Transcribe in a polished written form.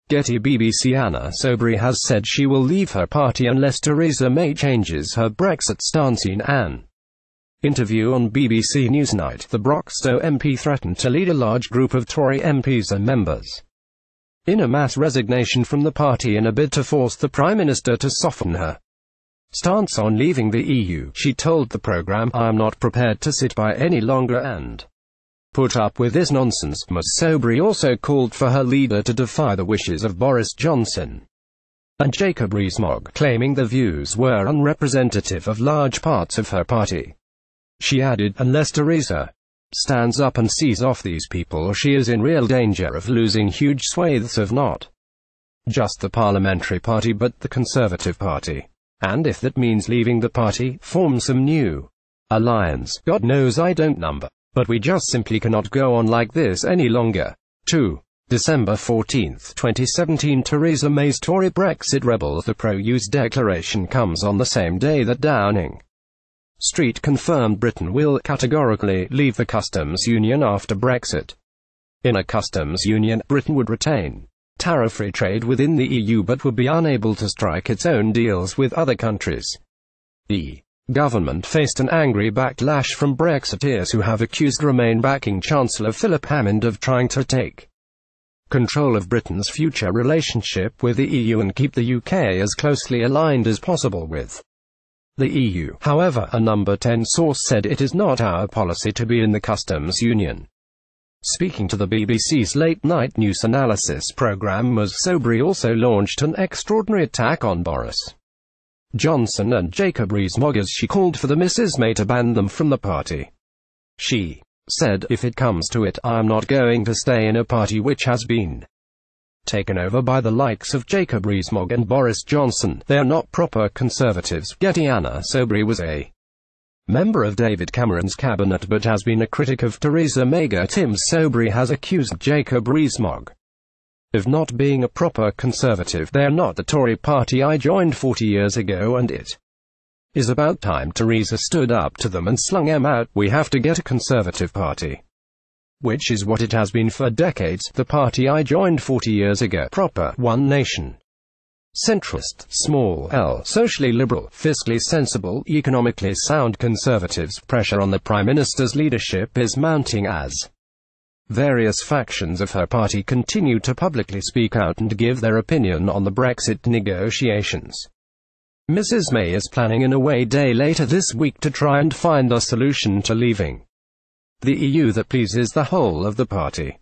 Getty BBCAnna Soubry has said she will leave her party unless Theresa May changes her Brexit stance in an interview on BBC Newsnight. The Broxtowe MP threatened to lead a large group of Tory MPs and members in a mass resignation from the party in a bid to force the Prime Minister to soften her stance on leaving the EU. She told the programme, "I am not prepared to sit by any longer and put up with this nonsense." Ms Soubry also called for her leader to defy the wishes of Boris Johnson and ReesMogg, claiming the views were unrepresentative of large parts of her party. She added, "Unless Theresa stands up and sees off these people, she is in real danger of losing huge swathes of not just the parliamentary party but the Conservative Party. And if that means leaving the party, form some new alliance. God knows I don't number. But we just simply cannot go on like this any longer." 2. December 14, 2017. Theresa May's Tory Brexit rebels. The pro-use declaration comes on the same day that Downing Street confirmed Britain will categorically leave the customs union after Brexit. In a customs union, Britain would retain tariff-free trade within the EU but would be unable to strike its own deals with other countries. The government faced an angry backlash from Brexiteers who have accused Remain backing Chancellor Philip Hammond of trying to take control of Britain's future relationship with the EU and keep the UK as closely aligned as possible with the EU. However, a Number 10 source said it is not our policy to be in the customs union. Speaking to the BBC's late-night news analysis programme, Ms Soubry also launched an extraordinary attack on Boris Johnson and ReesMogg as she called for the Mrs May to ban them from the party. She said, "If it comes to it, I am not going to stay in a party which has been taken over by the likes of ReesMogg and Boris Johnson. They are not proper Conservatives." Getty-Anna Soubry was a member of David Cameron's cabinet but has been a critic of Theresa May. Ms Soubry has accused ReesMogg of not being a proper Conservative. "They are not the Tory party I joined 40 years ago and it is about time Theresa stood up to them and slung them out. We have to get a Conservative party, which is what it has been for decades. The party I joined 40 years ago. Proper, one nation, centrist, small l, socially liberal, fiscally sensible, economically sound Conservatives." Pressure on the Prime Minister's leadership is mounting as various factions of her party continue to publicly speak out and give their opinion on the Brexit negotiations. Mrs May is planning an away day later this week to try and find a solution to leaving the EU that pleases the whole of the party.